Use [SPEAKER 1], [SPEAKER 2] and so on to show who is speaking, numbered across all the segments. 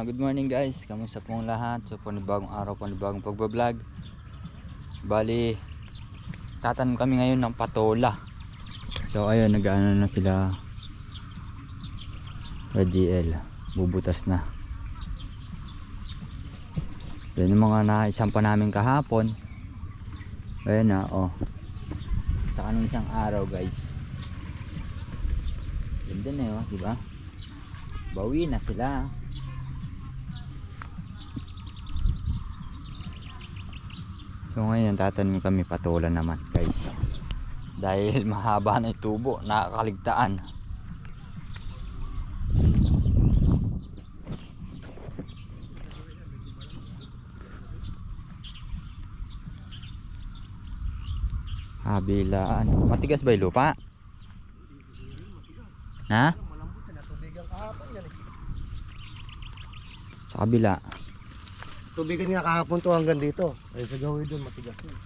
[SPEAKER 1] Good morning guys, kamusta pong lahat? So panibagong araw, panibagong pagbablog. Bali, tatanong kami ngayon ng patola. So ayun, nag-ano na sila GL, bubutas na. Yan yung mga naisampa namin kahapon. Ayun na, oh. Saka nung isang araw guys. Ganda na yun, diba? Bawi na sila. So ngayon tatanong kami patola naman guys, dahil mahaba na yung tubo, nakakaligtaan. Habilaan. Matigas ba yung lupa? Ha? Sa kabila.
[SPEAKER 2] Tubigan nga kahapon to hanggang dito. Ay sa gawin doon matigas na.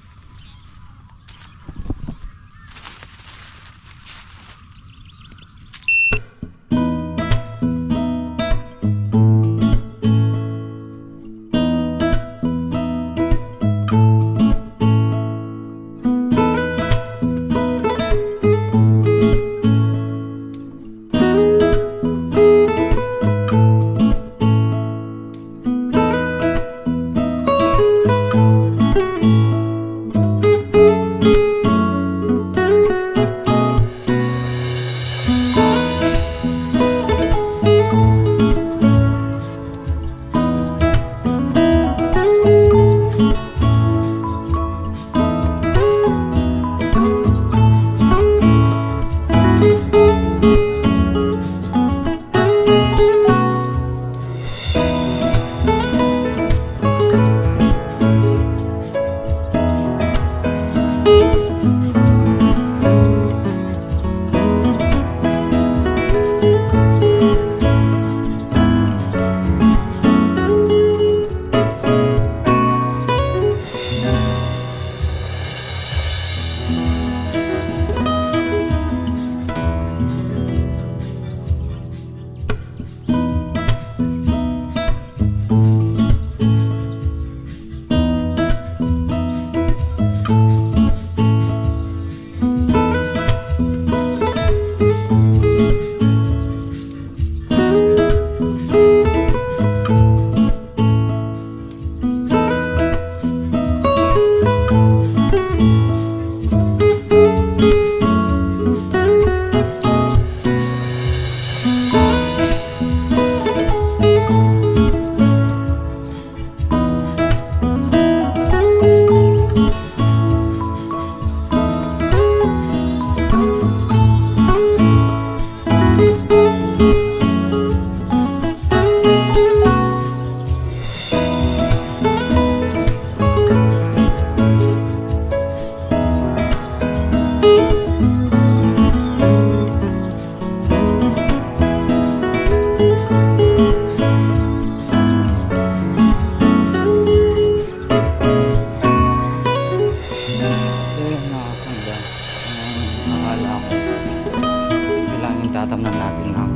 [SPEAKER 1] Tatamnan natin ng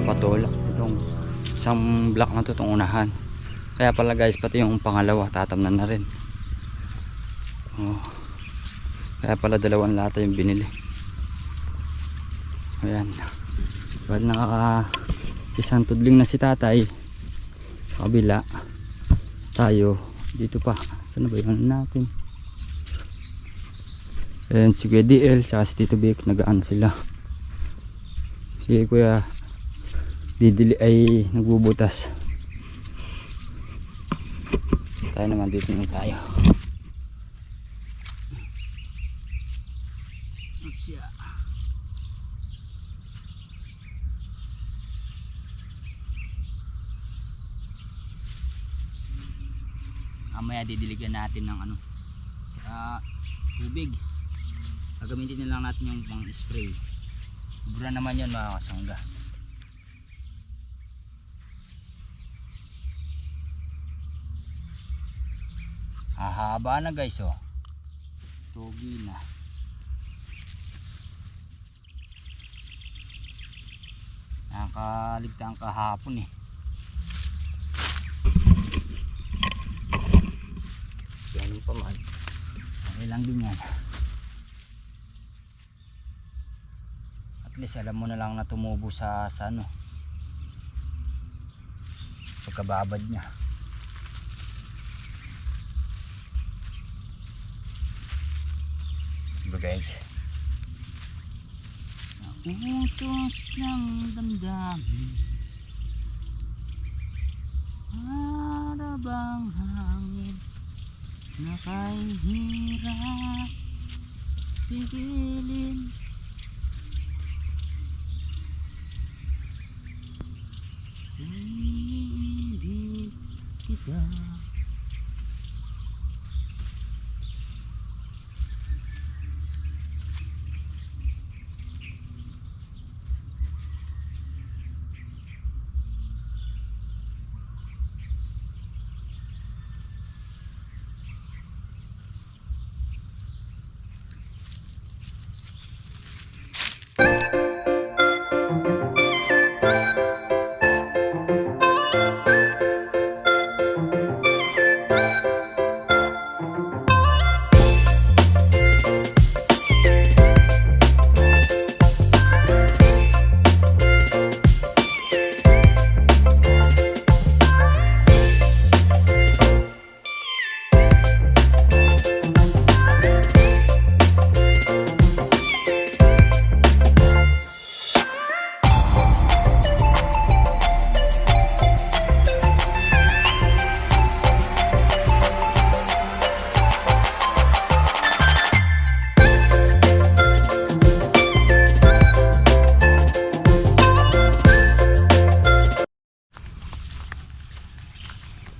[SPEAKER 1] patola itong isang block na to, itong unahan. Kaya pala guys, pati yung pangalawa tatamnan na rin. Kaya pala dalawang lata yung binili. Ayan, bali nakaka isang tudling na si tatay sa kabila. Tayo dito pa, saan ba yun natin? Ayan si GDL tsaka si Tito Vic, nagaan sila. Si Kuya Didili ay nagbubutas. Tayo naman dito na tayo. Mamaya didiligan natin ng tubig. Gagamitin na lang natin yung pang spray. Sobra naman yun mga kasangga. Hahaba na guys, oh. Tugi na. Nakaligtaan kahapon eh. pa man. Okay lang din yan. At least alam mo na lang na tumubo sa ano, pagkababad niya. Diba guys? Nautos ng damdamin, para bang hangin na kay hirap pigilin. Iibig kita.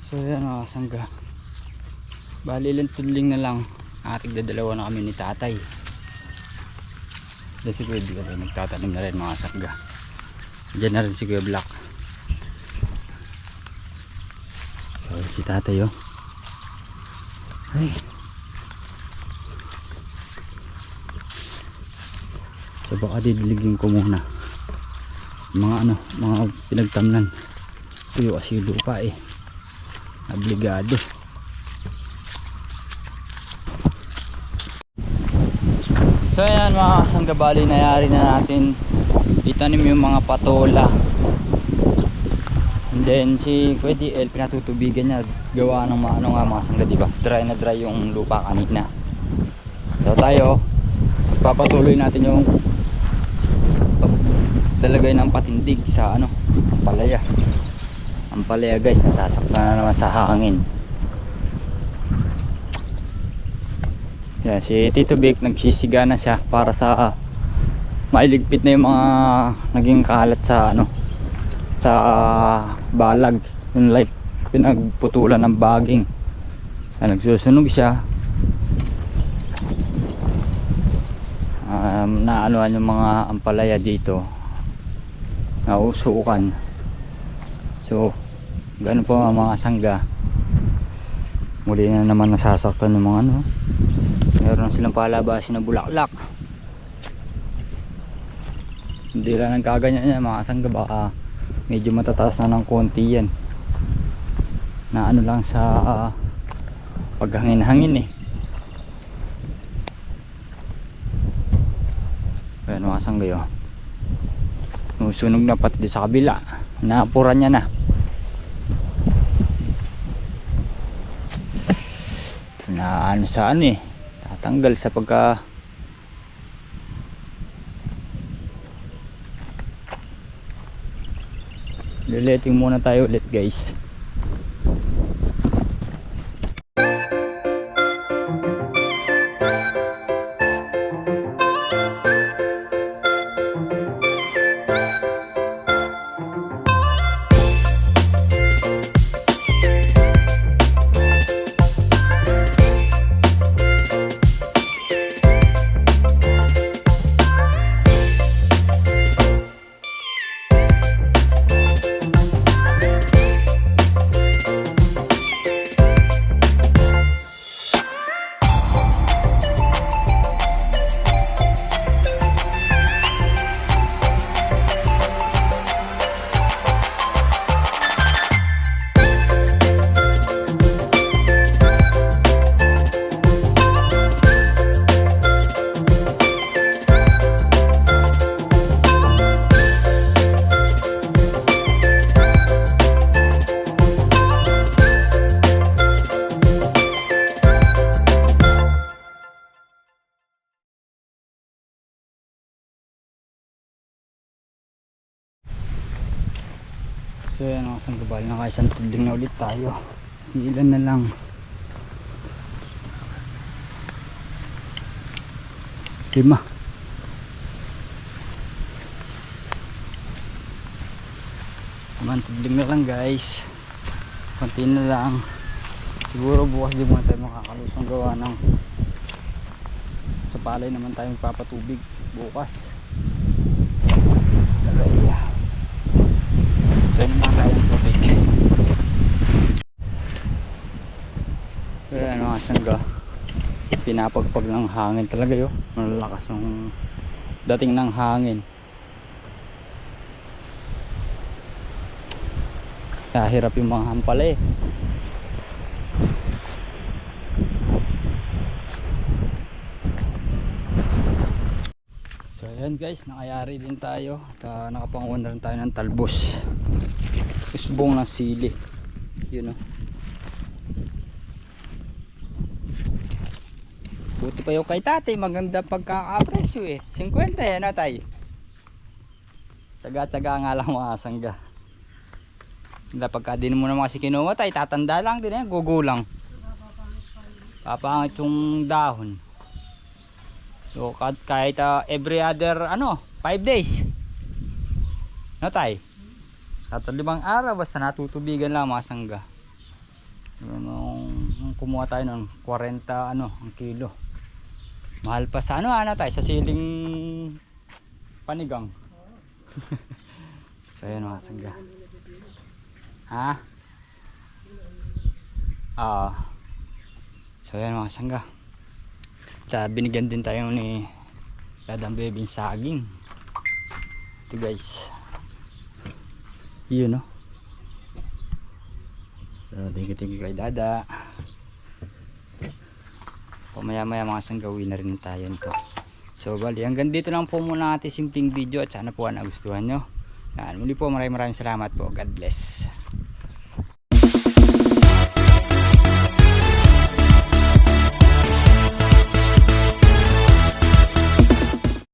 [SPEAKER 1] So yan mga kasangga, bali ilang tudling na lang, ating dadalawa na kami ni tatay. Dahil si Kuya Black nagtatanim na rin mga kasangga. Diyan na rin si Kuya Black. So si tatay oh, ay, so baka didiligin ko muna mga ano, mga pinagtamnan. Tuyo kasi yung lupa eh, obligado. So ayan mga kasangga, bali nayari na natin itanim yung mga patola. And then si Kuya DL pinatutubigan niya, gawa ng ano nga mga kasangga, diba? Dry na dry yung lupa kanina. So tayo papatuloy natin yung pagdalagay ng patindig sa ano, palaya. Ang palaya guys, nasasaktan na naman sa hangin. Yan, si Tito Vic nagsisiga na siya para sa mailigpit na yung mga naging kalat sa ano, sa balag, yung like pinagputulan ng baging. Nagsusunog siya, naanuhan yung mga ampalaya dito, nausukan. So ganun po mga sangga, muli na naman nasasaktan ng mga ano, meron silang palabasin na bulaklak. Hindi lang nagkaganyan yan mga sangga, baka medyo matataas na ng konti yan, na ano lang sa paghangin-hangin eh. Ayan mga sangga yun, sunog na pati sa kabila, naapuran niya na. Na ano saan eh, tatanggal sa pagka lileting muna tayo ulit guys. So yan mga sanggabal, nakaisang tudling na ulit tayo. Ilan na lang. Lima. Tudling na lang guys. Konti na lang. Siguro bukas di muna tayo makakalusong gawa ng sa palay naman tayo magpapatubig bukas. So yun mga kayang tubig. So yan mga sangga, pinapagpag ng hangin talaga yun. Malalakas yung dating ng hangin. Hirap yung mga hampala eh. So ayan guys, nakayari din tayo at nakapangunan rin tayo ng talbos, usbong ng sili, yun o. Buti pa yung kay tatay, maganda pagkakapresyo eh. 50 yan natay. Tsaga-tsaga nga lang mga sangga. Pagka din mo naman kasi kinuha tayo, tatanda lang din eh, gugulang. Papangit yung dahon. So kahit every other 5 days. No tay? 5 araw basta natutubigan lang mga sangga. Nung kumuha tayo ng 40 ang kilo. Mahal pa sa tay sa siling panigang. So yan mga sangga. Ha? So yan mga sangga. Binigyan din tayo ni Dadang Bebing saging. Ito guys. Yun no. So thank you kay Dada. Maya maya mga sangga, uwi na rin tayo nito. So bali hanggang dito lang po muna ating simpleng video at sana po nagustuhan nyo. Muli po maraming salamat po. God bless.